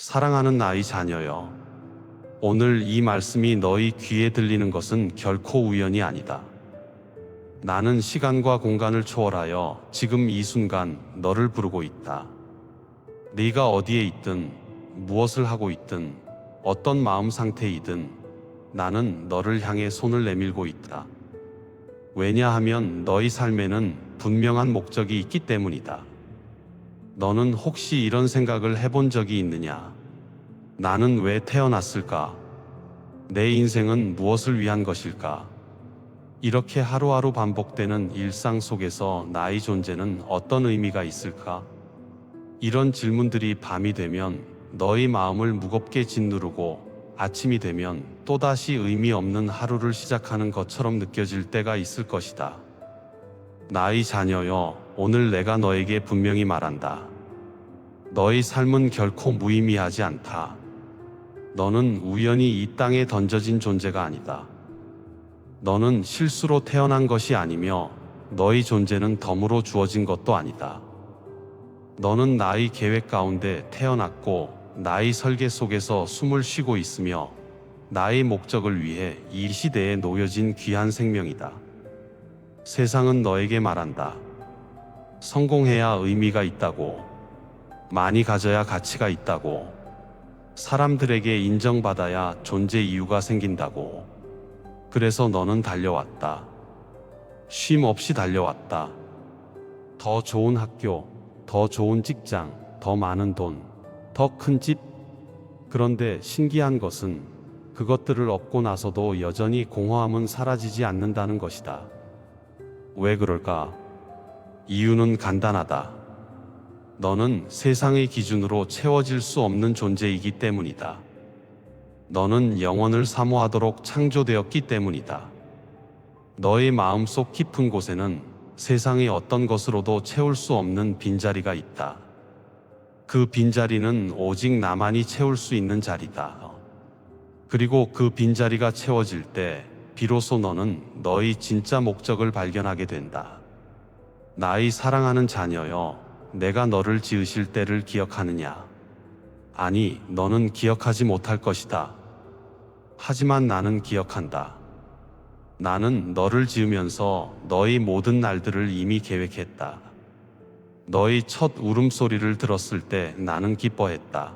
사랑하는 나의 자녀여, 오늘 이 말씀이 너희 귀에 들리는 것은 결코 우연이 아니다. 나는 시간과 공간을 초월하여 지금 이 순간 너를 부르고 있다. 네가 어디에 있든, 무엇을 하고 있든, 어떤 마음 상태이든 나는 너를 향해 손을 내밀고 있다. 왜냐하면 너희 삶에는 분명한 목적이 있기 때문이다. 너는 혹시 이런 생각을 해본 적이 있느냐? 나는 왜 태어났을까? 내 인생은 무엇을 위한 것일까? 이렇게 하루하루 반복되는 일상 속에서 나의 존재는 어떤 의미가 있을까? 이런 질문들이 밤이 되면 너의 마음을 무겁게 짓누르고 아침이 되면 또다시 의미 없는 하루를 시작하는 것처럼 느껴질 때가 있을 것이다. 나의 자녀여, 오늘 내가 너에게 분명히 말한다. 너의 삶은 결코 무의미하지 않다. 너는 우연히 이 땅에 던져진 존재가 아니다. 너는 실수로 태어난 것이 아니며 너의 존재는 덤으로 주어진 것도 아니다. 너는 나의 계획 가운데 태어났고 나의 설계 속에서 숨을 쉬고 있으며 나의 목적을 위해 이 시대에 놓여진 귀한 생명이다. 세상은 너에게 말한다. 성공해야 의미가 있다고, 많이 가져야 가치가 있다고, 사람들에게 인정받아야 존재 이유가 생긴다고. 그래서 너는 달려왔다. 쉼 없이 달려왔다. 더 좋은 학교, 더 좋은 직장, 더 많은 돈, 더 큰 집. 그런데 신기한 것은 그것들을 얻고 나서도 여전히 공허함은 사라지지 않는다는 것이다. 왜 그럴까? 이유는 간단하다. 너는 세상의 기준으로 채워질 수 없는 존재이기 때문이다. 너는 영원을 사모하도록 창조되었기 때문이다. 너의 마음속 깊은 곳에는 세상의 어떤 것으로도 채울 수 없는 빈자리가 있다. 그 빈자리는 오직 나만이 채울 수 있는 자리다. 그리고 그 빈자리가 채워질 때 비로소 너는 너의 진짜 목적을 발견하게 된다. 나의 사랑하는 자녀여, 내가 너를 지으실 때를 기억하느냐? 아니, 너는 기억하지 못할 것이다. 하지만 나는 기억한다. 나는 너를 지으면서 너의 모든 날들을 이미 계획했다. 너의 첫 울음소리를 들었을 때 나는 기뻐했다.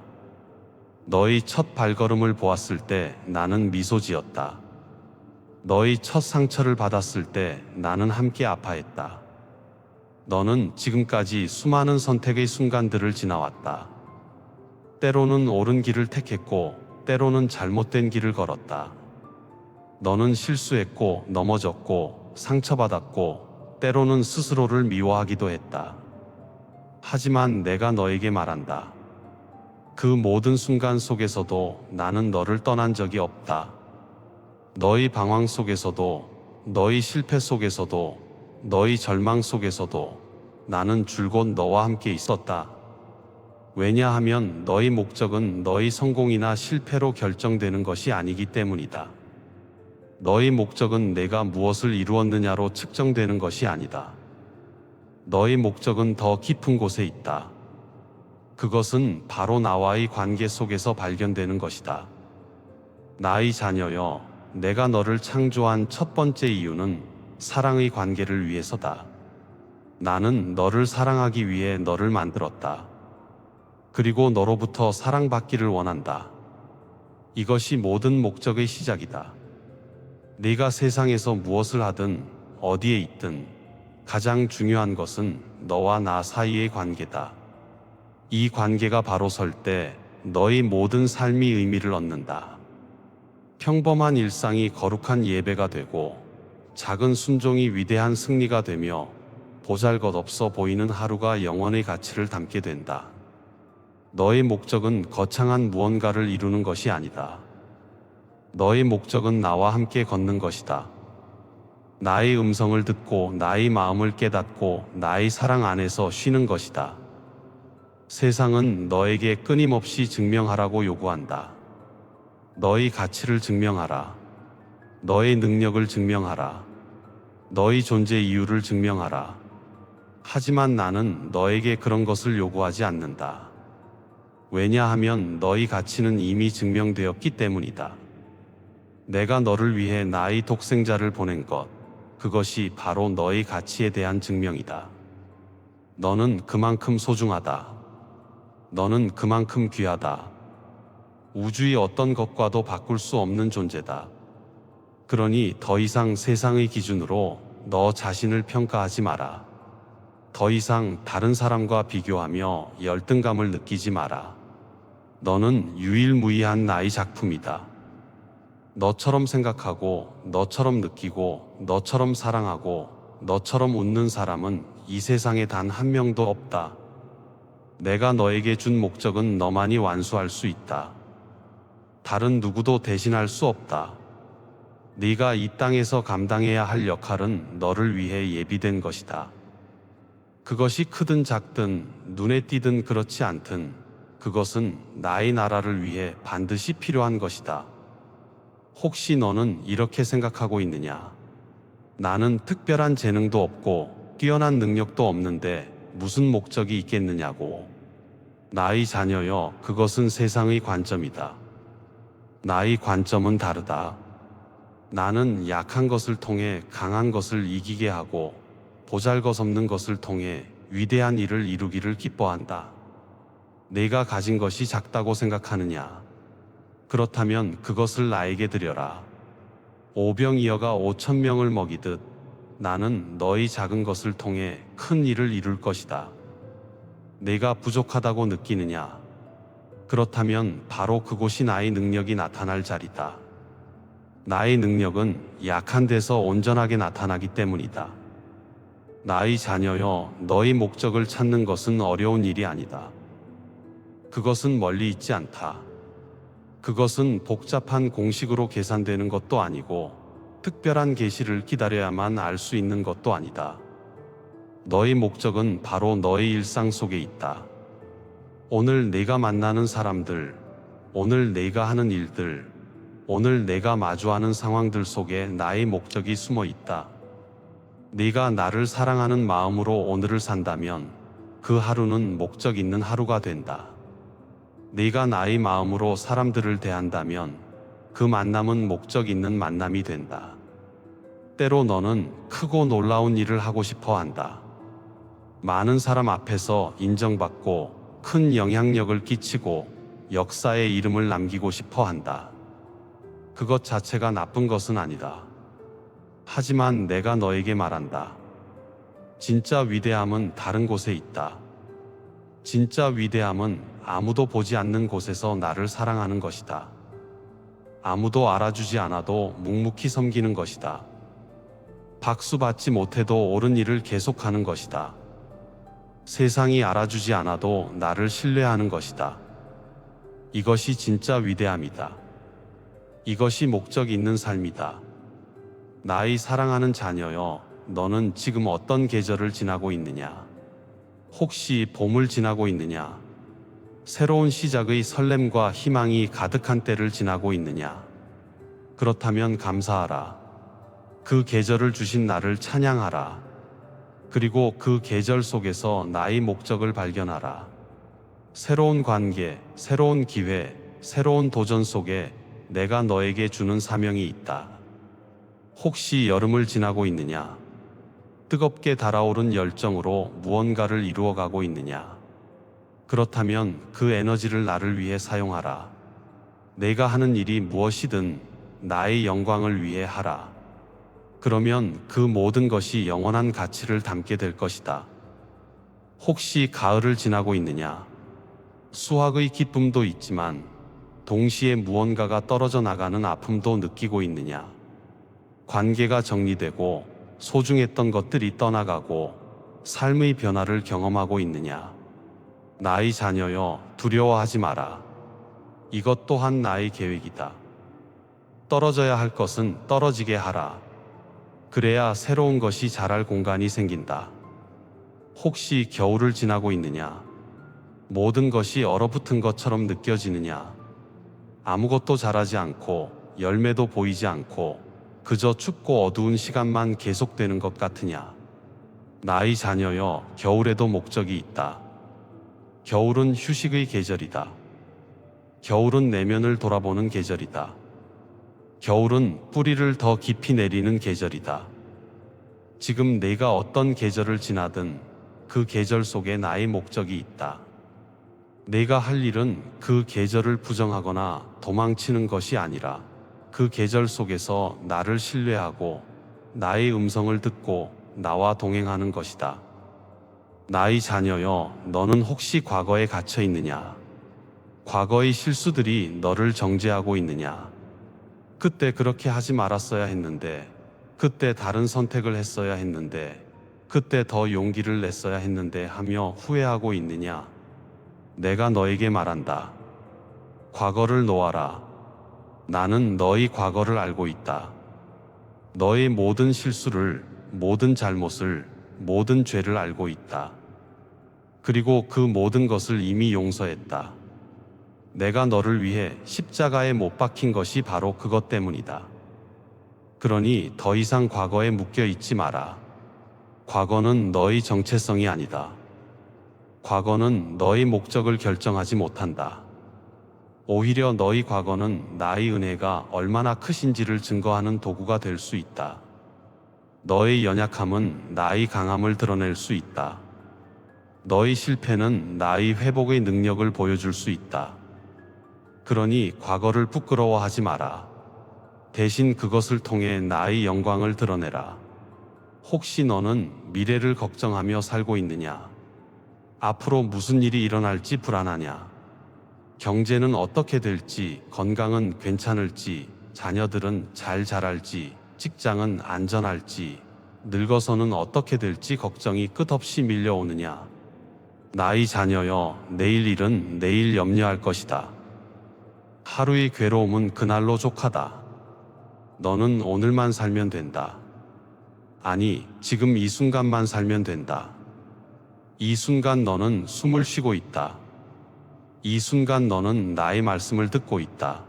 너의 첫 발걸음을 보았을 때 나는 미소 지었다. 너의 첫 상처를 받았을 때 나는 함께 아파했다. 너는 지금까지 수많은 선택의 순간들을 지나왔다. 때로는 옳은 길을 택했고, 때로는 잘못된 길을 걸었다. 너는 실수했고, 넘어졌고, 상처받았고, 때로는 스스로를 미워하기도 했다. 하지만 내가 너에게 말한다. 그 모든 순간 속에서도 나는 너를 떠난 적이 없다. 너의 방황 속에서도, 너의 실패 속에서도, 너의 절망 속에서도 나는 줄곧 너와 함께 있었다. 왜냐하면 너의 목적은 너의 성공이나 실패로 결정되는 것이 아니기 때문이다. 너의 목적은 내가 무엇을 이루었느냐로 측정되는 것이 아니다. 너의 목적은 더 깊은 곳에 있다. 그것은 바로 나와의 관계 속에서 발견되는 것이다. 나의 자녀여, 내가 너를 창조한 첫 번째 이유는 사랑의 관계를 위해서다. 나는 너를 사랑하기 위해 너를 만들었다. 그리고 너로부터 사랑받기를 원한다. 이것이 모든 목적의 시작이다. 네가 세상에서 무엇을 하든 어디에 있든 가장 중요한 것은 너와 나 사이의 관계다. 이 관계가 바로 설 때 너의 모든 삶이 의미를 얻는다. 평범한 일상이 거룩한 예배가 되고 작은 순종이 위대한 승리가 되며 보잘것없어 보이는 하루가 영원의 가치를 담게 된다. 너의 목적은 거창한 무언가를 이루는 것이 아니다. 너의 목적은 나와 함께 걷는 것이다. 나의 음성을 듣고 나의 마음을 깨닫고 나의 사랑 안에서 쉬는 것이다. 세상은 너에게 끊임없이 증명하라고 요구한다. 너의 가치를 증명하라. 너의 능력을 증명하라. 너의 존재 이유를 증명하라. 하지만 나는 너에게 그런 것을 요구하지 않는다. 왜냐하면 너희 가치는 이미 증명되었기 때문이다. 내가 너를 위해 나의 독생자를 보낸 것, 그것이 바로 너의 가치에 대한 증명이다. 너는 그만큼 소중하다. 너는 그만큼 귀하다. 우주의 어떤 것과도 바꿀 수 없는 존재다. 그러니 더 이상 세상의 기준으로 너 자신을 평가하지 마라. 더 이상 다른 사람과 비교하며 열등감을 느끼지 마라. 너는 유일무이한 나의 작품이다. 너처럼 생각하고, 너처럼 느끼고, 너처럼 사랑하고, 너처럼 웃는 사람은 이 세상에 단 한 명도 없다. 내가 너에게 준 목적은 너만이 완수할 수 있다. 다른 누구도 대신할 수 없다. 네가 이 땅에서 감당해야 할 역할은 너를 위해 예비된 것이다. 그것이 크든 작든 눈에 띄든 그렇지 않든 그것은 나의 나라를 위해 반드시 필요한 것이다. 혹시 너는 이렇게 생각하고 있느냐? 나는 특별한 재능도 없고 뛰어난 능력도 없는데 무슨 목적이 있겠느냐고. 나의 자녀여, 그것은 세상의 관점이다. 나의 관점은 다르다. 나는 약한 것을 통해 강한 것을 이기게 하고 보잘것없는 것을 통해 위대한 일을 이루기를 기뻐한다. 내가 가진 것이 작다고 생각하느냐? 그렇다면 그것을 나에게 드려라. 오병이어가 5,000명을 먹이듯 나는 너희 작은 것을 통해 큰 일을 이룰 것이다. 내가 부족하다고 느끼느냐? 그렇다면 바로 그곳이 나의 능력이 나타날 자리다. 나의 능력은 약한 데서 온전하게 나타나기 때문이다. 나의 자녀여, 너의 목적을 찾는 것은 어려운 일이 아니다. 그것은 멀리 있지 않다. 그것은 복잡한 공식으로 계산되는 것도 아니고 특별한 계시를 기다려야만 알 수 있는 것도 아니다. 너의 목적은 바로 너의 일상 속에 있다. 오늘 내가 만나는 사람들, 오늘 내가 하는 일들, 오늘 내가 마주하는 상황들 속에 나의 목적이 숨어 있다. 네가 나를 사랑하는 마음으로 오늘을 산다면 그 하루는 목적 있는 하루가 된다. 네가 나의 마음으로 사람들을 대한다면 그 만남은 목적 있는 만남이 된다. 때로 너는 크고 놀라운 일을 하고 싶어 한다. 많은 사람 앞에서 인정받고 큰 영향력을 끼치고 역사의 이름을 남기고 싶어 한다. 그것 자체가 나쁜 것은 아니다. 하지만 내가 너에게 말한다. 진짜 위대함은 다른 곳에 있다. 진짜 위대함은 아무도 보지 않는 곳에서 나를 사랑하는 것이다. 아무도 알아주지 않아도 묵묵히 섬기는 것이다. 박수 받지 못해도 옳은 일을 계속하는 것이다. 세상이 알아주지 않아도 나를 신뢰하는 것이다. 이것이 진짜 위대함이다. 이것이 목적 있는 삶이다. 나의 사랑하는 자녀여, 너는 지금 어떤 계절을 지나고 있느냐? 혹시 봄을 지나고 있느냐? 새로운 시작의 설렘과 희망이 가득한 때를 지나고 있느냐? 그렇다면 감사하라. 그 계절을 주신 나를 찬양하라. 그리고 그 계절 속에서 나의 목적을 발견하라. 새로운 관계, 새로운 기회, 새로운 도전 속에 내가 너에게 주는 사명이 있다. 혹시 여름을 지나고 있느냐? 뜨겁게 달아오른 열정으로 무언가를 이루어가고 있느냐? 그렇다면 그 에너지를 나를 위해 사용하라. 내가 하는 일이 무엇이든 나의 영광을 위해 하라. 그러면 그 모든 것이 영원한 가치를 담게 될 것이다. 혹시 가을을 지나고 있느냐? 수확의 기쁨도 있지만 동시에 무언가가 떨어져 나가는 아픔도 느끼고 있느냐? 관계가 정리되고 소중했던 것들이 떠나가고 삶의 변화를 경험하고 있느냐? 나의 자녀여, 두려워하지 마라. 이것 또한 나의 계획이다. 떨어져야 할 것은 떨어지게 하라. 그래야 새로운 것이 자랄 공간이 생긴다. 혹시 겨울을 지나고 있느냐? 모든 것이 얼어붙은 것처럼 느껴지느냐? 아무것도 자라지 않고 열매도 보이지 않고 그저 춥고 어두운 시간만 계속되는 것 같으냐? 나의 자녀여, 겨울에도 목적이 있다. 겨울은 휴식의 계절이다. 겨울은 내면을 돌아보는 계절이다. 겨울은 뿌리를 더 깊이 내리는 계절이다. 지금 내가 어떤 계절을 지나든 그 계절 속에 나의 목적이 있다. 내가 할 일은 그 계절을 부정하거나 도망치는 것이 아니라 그 계절 속에서 나를 신뢰하고 나의 음성을 듣고 나와 동행하는 것이다. 나의 자녀여, 너는 혹시 과거에 갇혀 있느냐? 과거의 실수들이 너를 정죄하고 있느냐? 그때 그렇게 하지 말았어야 했는데, 그때 다른 선택을 했어야 했는데, 그때 더 용기를 냈어야 했는데 하며 후회하고 있느냐? 내가 너에게 말한다. 과거를 놓아라. 나는 너의 과거를 알고 있다. 너의 모든 실수를, 모든 잘못을, 모든 죄를 알고 있다. 그리고 그 모든 것을 이미 용서했다. 내가 너를 위해 십자가에 못 박힌 것이 바로 그것 때문이다. 그러니 더 이상 과거에 묶여 있지 마라. 과거는 너의 정체성이 아니다. 과거는 너의 목적을 결정하지 못한다. 오히려 너의 과거는 나의 은혜가 얼마나 크신지를 증거하는 도구가 될 수 있다. 너의 연약함은 나의 강함을 드러낼 수 있다. 너의 실패는 나의 회복의 능력을 보여줄 수 있다. 그러니 과거를 부끄러워하지 마라. 대신 그것을 통해 나의 영광을 드러내라. 혹시 너는 미래를 걱정하며 살고 있느냐? 앞으로 무슨 일이 일어날지 불안하냐? 경제는 어떻게 될지, 건강은 괜찮을지, 자녀들은 잘 자랄지, 직장은 안전할지, 늙어서는 어떻게 될지 걱정이 끝없이 밀려오느냐? 나의 자녀여, 내일 일은 내일 염려할 것이다. 하루의 괴로움은 그날로 족하다. 너는 오늘만 살면 된다. 아니, 지금 이 순간만 살면 된다. 이 순간 너는 숨을 쉬고 있다. 이 순간 너는 나의 말씀을 듣고 있다.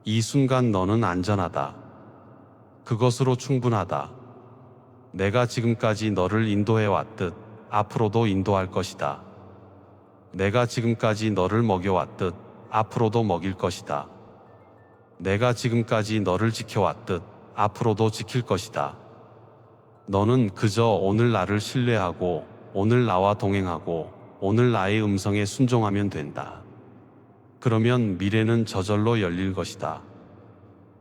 이 순간 너는 안전하다. 그것으로 충분하다. 내가 지금까지 너를 인도해 왔듯 앞으로도 인도할 것이다. 내가 지금까지 너를 먹여왔듯 앞으로도 먹일 것이다. 내가 지금까지 너를 지켜왔듯 앞으로도 지킬 것이다. 너는 그저 오늘 나를 신뢰하고 오늘 나와 동행하고 오늘 나의 음성에 순종하면 된다. 그러면 미래는 저절로 열릴 것이다.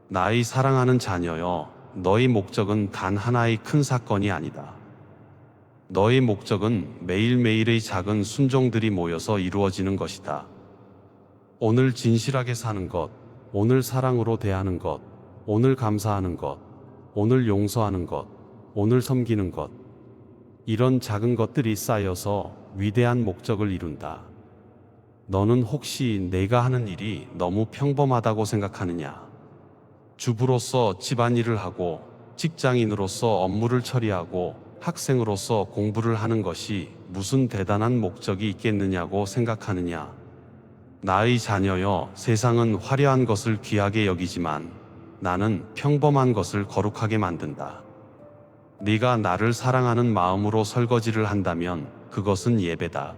나의 사랑하는 자녀여, 너의 목적은 단 하나의 큰 사건이 아니다. 너의 목적은 매일매일의 작은 순종들이 모여서 이루어지는 것이다. 오늘 진실하게 사는 것, 오늘 사랑으로 대하는 것, 오늘 감사하는 것, 오늘 용서하는 것, 오늘 섬기는 것. 이런 작은 것들이 쌓여서 위대한 목적을 이룬다. 너는 혹시 내가 하는 일이 너무 평범하다고 생각하느냐? 주부로서 집안일을 하고, 직장인으로서 업무를 처리하고, 학생으로서 공부를 하는 것이 무슨 대단한 목적이 있겠느냐고 생각하느냐? 나의 자녀여, 세상은 화려한 것을 귀하게 여기지만 나는 평범한 것을 거룩하게 만든다. 네가 나를 사랑하는 마음으로 설거지를 한다면 그것은 예배다.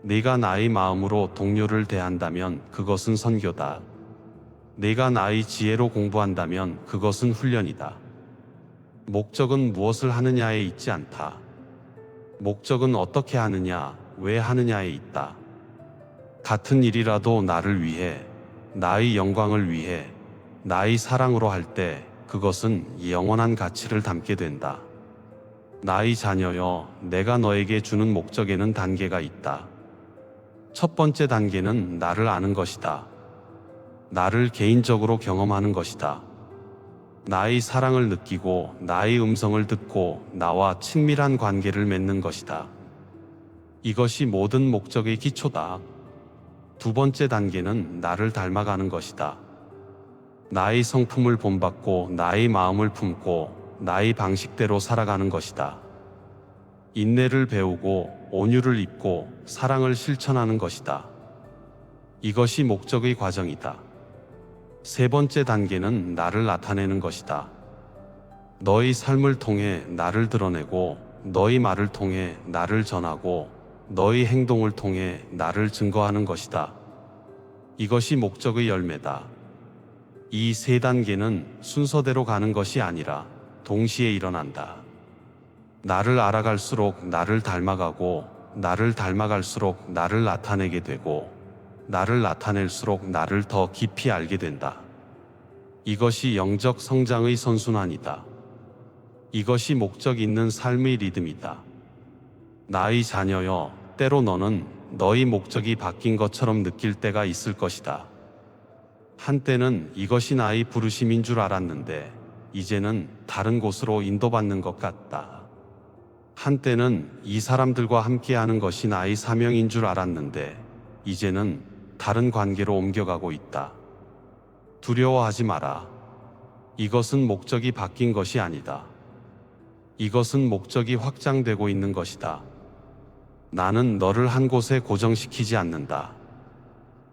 네가 나의 마음으로 동료를 대한다면 그것은 선교다. 네가 나의 지혜로 공부한다면 그것은 훈련이다. 목적은 무엇을 하느냐에 있지 않다. 목적은 어떻게 하느냐, 왜 하느냐에 있다. 같은 일이라도 나를 위해, 나의 영광을 위해, 나의 사랑으로 할 때 그것은 영원한 가치를 담게 된다. 나의 자녀여, 내가 너에게 주는 목적에는 단계가 있다. 첫 번째 단계는 나를 아는 것이다. 나를 개인적으로 경험하는 것이다. 나의 사랑을 느끼고 나의 음성을 듣고 나와 친밀한 관계를 맺는 것이다. 이것이 모든 목적의 기초다. 두 번째 단계는 나를 닮아가는 것이다. 나의 성품을 본받고 나의 마음을 품고 나의 방식대로 살아가는 것이다. 인내를 배우고 온유를 입고 사랑을 실천하는 것이다. 이것이 목적의 과정이다. 세 번째 단계는 나를 나타내는 것이다. 너의 삶을 통해 나를 드러내고 너의 말을 통해 나를 전하고 너희 행동을 통해 나를 증거하는 것이다. 이것이 목적의 열매다. 이 세 단계는 순서대로 가는 것이 아니라 동시에 일어난다. 나를 알아갈수록 나를 닮아가고, 나를 닮아갈수록 나를 나타내게 되고, 나를 나타낼수록 나를 더 깊이 알게 된다. 이것이 영적 성장의 선순환이다. 이것이 목적 있는 삶의 리듬이다. 나의 자녀여, 때로 너는 너희 목적이 바뀐 것처럼 느낄 때가 있을 것이다. 한때는 이것이 나의 부르심인 줄 알았는데, 이제는 다른 곳으로 인도받는 것 같다. 한때는 이 사람들과 함께하는 것이 나의 사명인 줄 알았는데, 이제는 다른 관계로 옮겨가고 있다. 두려워하지 마라. 이것은 목적이 바뀐 것이 아니다. 이것은 목적이 확장되고 있는 것이다. 나는 너를 한 곳에 고정시키지 않는다.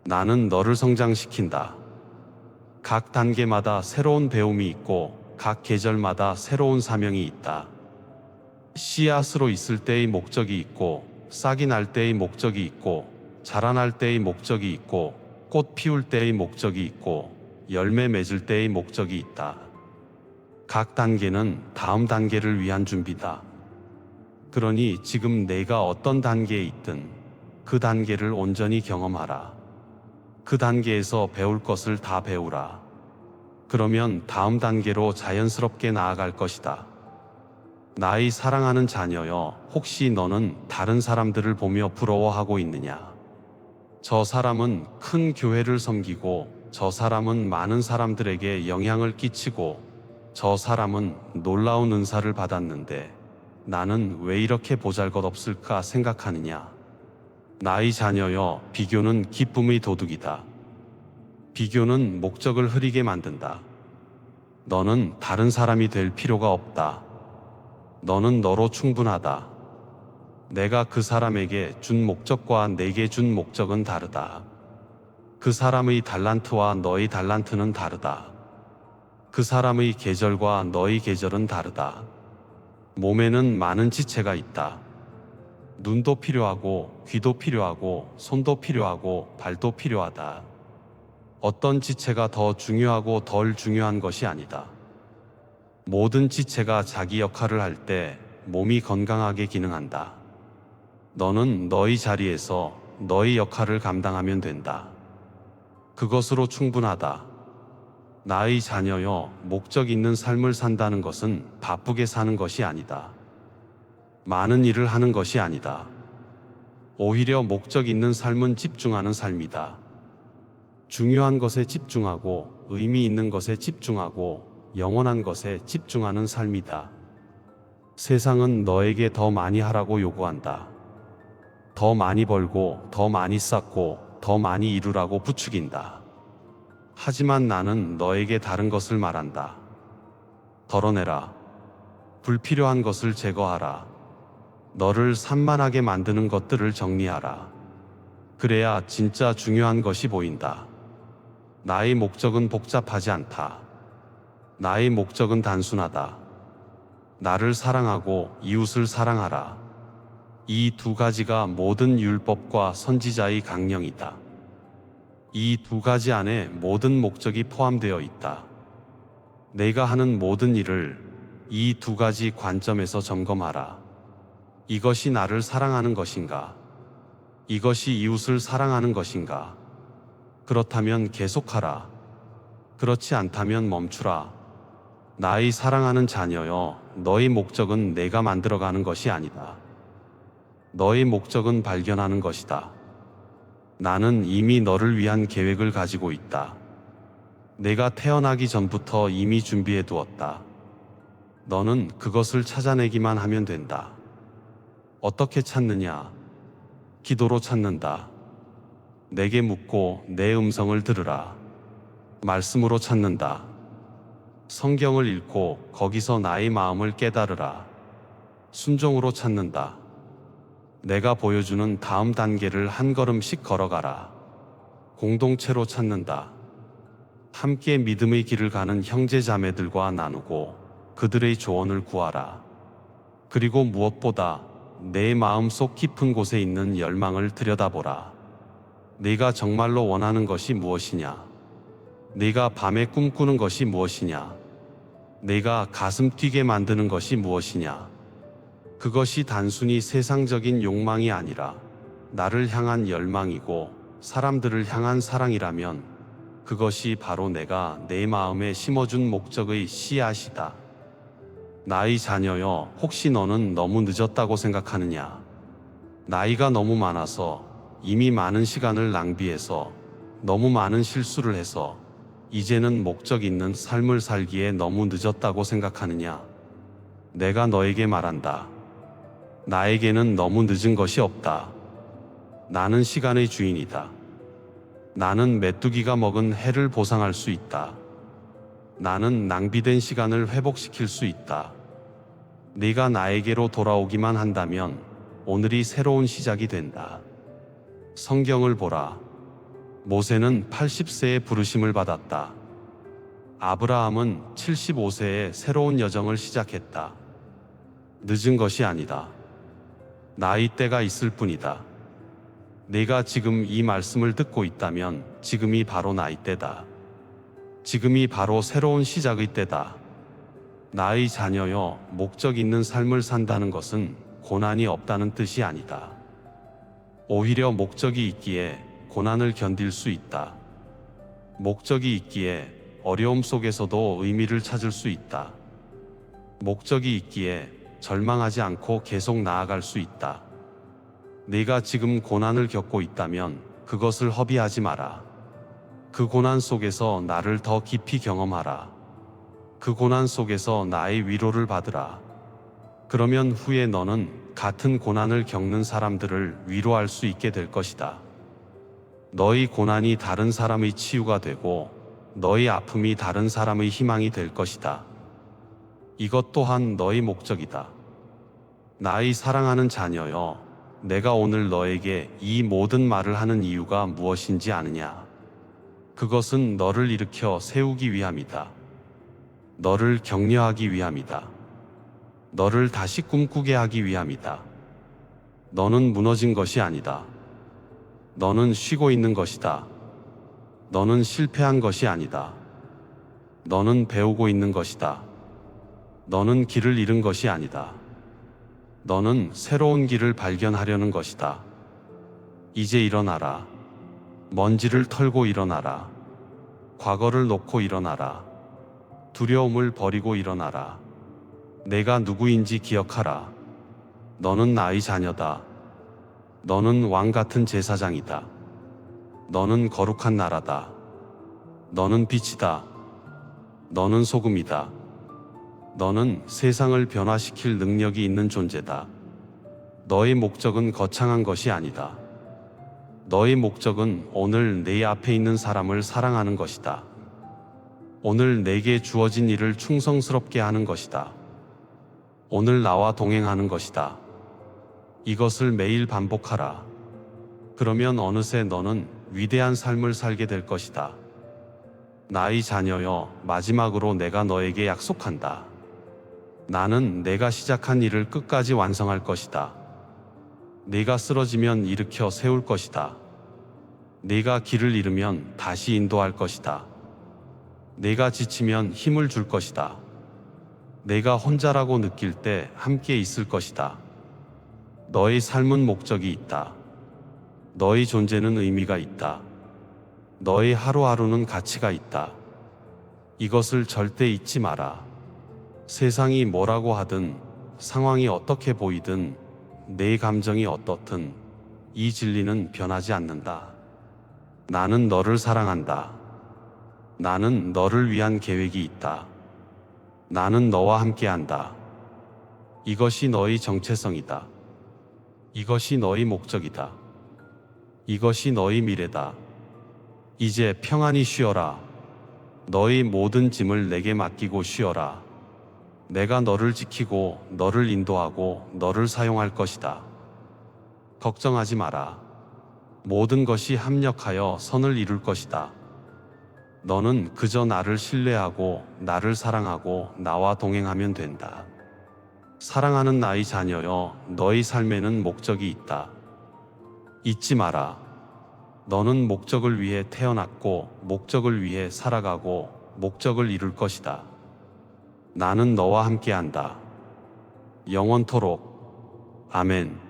나는 너를 성장시킨다. 각 단계마다 새로운 배움이 있고, 각 계절마다 새로운 사명이 있다. 씨앗으로 있을 때의 목적이 있고, 싹이 날 때의 목적이 있고, 자라날 때의 목적이 있고, 꽃 피울 때의 목적이 있고, 열매 맺을 때의 목적이 있다. 각 단계는 다음 단계를 위한 준비다. 그러니 지금 내가 어떤 단계에 있든 그 단계를 온전히 경험하라. 그 단계에서 배울 것을 다 배우라. 그러면 다음 단계로 자연스럽게 나아갈 것이다. 나의 사랑하는 자녀여, 혹시 너는 다른 사람들을 보며 부러워하고 있느냐? 저 사람은 큰 교회를 섬기고, 저 사람은 많은 사람들에게 영향을 끼치고, 저 사람은 놀라운 은사를 받았는데 나는 왜 이렇게 보잘것없을까 생각하느냐? 나의 자녀여, 비교는 기쁨의 도둑이다. 비교는 목적을 흐리게 만든다. 너는 다른 사람이 될 필요가 없다. 너는 너로 충분하다. 내가 그 사람에게 준 목적과 내게 준 목적은 다르다. 그 사람의 달란트와 너의 달란트는 다르다. 그 사람의 계절과 너의 계절은 다르다. 몸에는 많은 지체가 있다. 눈도 필요하고, 귀도 필요하고, 손도 필요하고, 발도 필요하다. 어떤 지체가 더 중요하고 덜 중요한 것이 아니다. 모든 지체가 자기 역할을 할 때 몸이 건강하게 기능한다. 너는 너의 자리에서 너의 역할을 감당하면 된다. 그것으로 충분하다. 나의 자녀여, 목적 있는 삶을 산다는 것은 바쁘게 사는 것이 아니다. 많은 일을 하는 것이 아니다. 오히려 목적 있는 삶은 집중하는 삶이다. 중요한 것에 집중하고, 의미 있는 것에 집중하고, 영원한 것에 집중하는 삶이다. 세상은 너에게 더 많이 하라고 요구한다. 더 많이 벌고, 더 많이 쌓고, 더 많이 이루라고 부추긴다. 하지만 나는 너에게 다른 것을 말한다. 덜어내라. 불필요한 것을 제거하라. 너를 산만하게 만드는 것들을 정리하라. 그래야 진짜 중요한 것이 보인다. 나의 목적은 복잡하지 않다. 나의 목적은 단순하다. 나를 사랑하고 이웃을 사랑하라. 이 두 가지가 모든 율법과 선지자의 강령이다. 이 두 가지 안에 모든 목적이 포함되어 있다. 내가 하는 모든 일을 이 두 가지 관점에서 점검하라. 이것이 나를 사랑하는 것인가? 이것이 이웃을 사랑하는 것인가? 그렇다면 계속하라. 그렇지 않다면 멈추라. 나의 사랑하는 자녀여, 너의 목적은 내가 만들어가는 것이 아니다. 너의 목적은 발견하는 것이다. 나는 이미 너를 위한 계획을 가지고 있다. 내가 태어나기 전부터 이미 준비해 두었다. 너는 그것을 찾아내기만 하면 된다. 어떻게 찾느냐? 기도로 찾는다. 내게 묻고 내 음성을 들으라. 말씀으로 찾는다. 성경을 읽고 거기서 나의 마음을 깨달으라. 순종으로 찾는다. 내가 보여주는 다음 단계를 한 걸음씩 걸어가라. 공동체로 찾는다. 함께 믿음의 길을 가는 형제 자매들과 나누고 그들의 조언을 구하라. 그리고 무엇보다 내 마음속 깊은 곳에 있는 열망을 들여다보라. 네가 정말로 원하는 것이 무엇이냐? 네가 밤에 꿈꾸는 것이 무엇이냐? 네가 가슴 뛰게 만드는 것이 무엇이냐? 그것이 단순히 세상적인 욕망이 아니라 나를 향한 열망이고 사람들을 향한 사랑이라면 그것이 바로 내가 내 마음에 심어준 목적의 씨앗이다. 나의 자녀여, 혹시 너는 너무 늦었다고 생각하느냐? 나이가 너무 많아서, 이미 많은 시간을 낭비해서, 너무 많은 실수를 해서 이제는 목적 있는 삶을 살기에 너무 늦었다고 생각하느냐? 내가 너에게 말한다. 나에게는 너무 늦은 것이 없다. 나는 시간의 주인이다. 나는 메뚜기가 먹은 해를 보상할 수 있다. 나는 낭비된 시간을 회복시킬 수 있다. 네가 나에게로 돌아오기만 한다면 오늘이 새로운 시작이 된다. 성경을 보라. 모세는 80세에 부르심을 받았다. 아브라함은 75세에 새로운 여정을 시작했다. 늦은 것이 아니다. 나이대가 있을 뿐이다. 네가 지금 이 말씀을 듣고 있다면 지금이 바로 나이대다. 지금이 바로 새로운 시작의 때다. 나의 자녀여, 목적 있는 삶을 산다는 것은 고난이 없다는 뜻이 아니다. 오히려 목적이 있기에 고난을 견딜 수 있다. 목적이 있기에 어려움 속에서도 의미를 찾을 수 있다. 목적이 있기에 절망하지 않고 계속 나아갈 수 있다. 네가 지금 고난을 겪고 있다면 그것을 허비하지 마라. 그 고난 속에서 나를 더 깊이 경험하라. 그 고난 속에서 나의 위로를 받으라. 그러면 후에 너는 같은 고난을 겪는 사람들을 위로할 수 있게 될 것이다. 너의 고난이 다른 사람의 치유가 되고 너의 아픔이 다른 사람의 희망이 될 것이다. 이것 또한 너의 목적이다. 나의 사랑하는 자녀여, 내가 오늘 너에게 이 모든 말을 하는 이유가 무엇인지 아느냐? 그것은 너를 일으켜 세우기 위함이다. 너를 격려하기 위함이다. 너를 다시 꿈꾸게 하기 위함이다. 너는 무너진 것이 아니다. 너는 쉬고 있는 것이다. 너는 실패한 것이 아니다. 너는 배우고 있는 것이다. 너는 길을 잃은 것이 아니다. 너는 새로운 길을 발견하려는 것이다. 이제 일어나라. 먼지를 털고 일어나라. 과거를 놓고 일어나라. 두려움을 버리고 일어나라. 내가 누구인지 기억하라. 너는 나의 자녀다. 너는 왕 같은 제사장이다. 너는 거룩한 나라다. 너는 빛이다. 너는 소금이다. 너는 세상을 변화시킬 능력이 있는 존재다. 너의 목적은 거창한 것이 아니다. 너의 목적은 오늘 내 앞에 있는 사람을 사랑하는 것이다. 오늘 내게 주어진 일을 충성스럽게 하는 것이다. 오늘 나와 동행하는 것이다. 이것을 매일 반복하라. 그러면 어느새 너는 위대한 삶을 살게 될 것이다. 나의 자녀여, 마지막으로 내가 너에게 약속한다. 나는 내가 시작한 일을 끝까지 완성할 것이다. 네가 쓰러지면 일으켜 세울 것이다. 네가 길을 잃으면 다시 인도할 것이다. 네가 지치면 힘을 줄 것이다. 내가 혼자라고 느낄 때 함께 있을 것이다. 너의 삶은 목적이 있다. 너의 존재는 의미가 있다. 너의 하루하루는 가치가 있다. 이것을 절대 잊지 마라. 세상이 뭐라고 하든, 상황이 어떻게 보이든, 내 감정이 어떻든 이 진리는 변하지 않는다. 나는 너를 사랑한다. 나는 너를 위한 계획이 있다. 나는 너와 함께한다. 이것이 너의 정체성이다. 이것이 너의 목적이다. 이것이 너의 미래다. 이제 평안히 쉬어라. 너의 모든 짐을 내게 맡기고 쉬어라. 내가 너를 지키고 너를 인도하고 너를 사용할 것이다. 걱정하지 마라. 모든 것이 합력하여 선을 이룰 것이다. 너는 그저 나를 신뢰하고 나를 사랑하고 나와 동행하면 된다. 사랑하는 나의 자녀여, 너의 삶에는 목적이 있다. 잊지 마라. 너는 목적을 위해 태어났고, 목적을 위해 살아가고, 목적을 이룰 것이다. 나는 너와 함께한다. 영원토록. 아멘.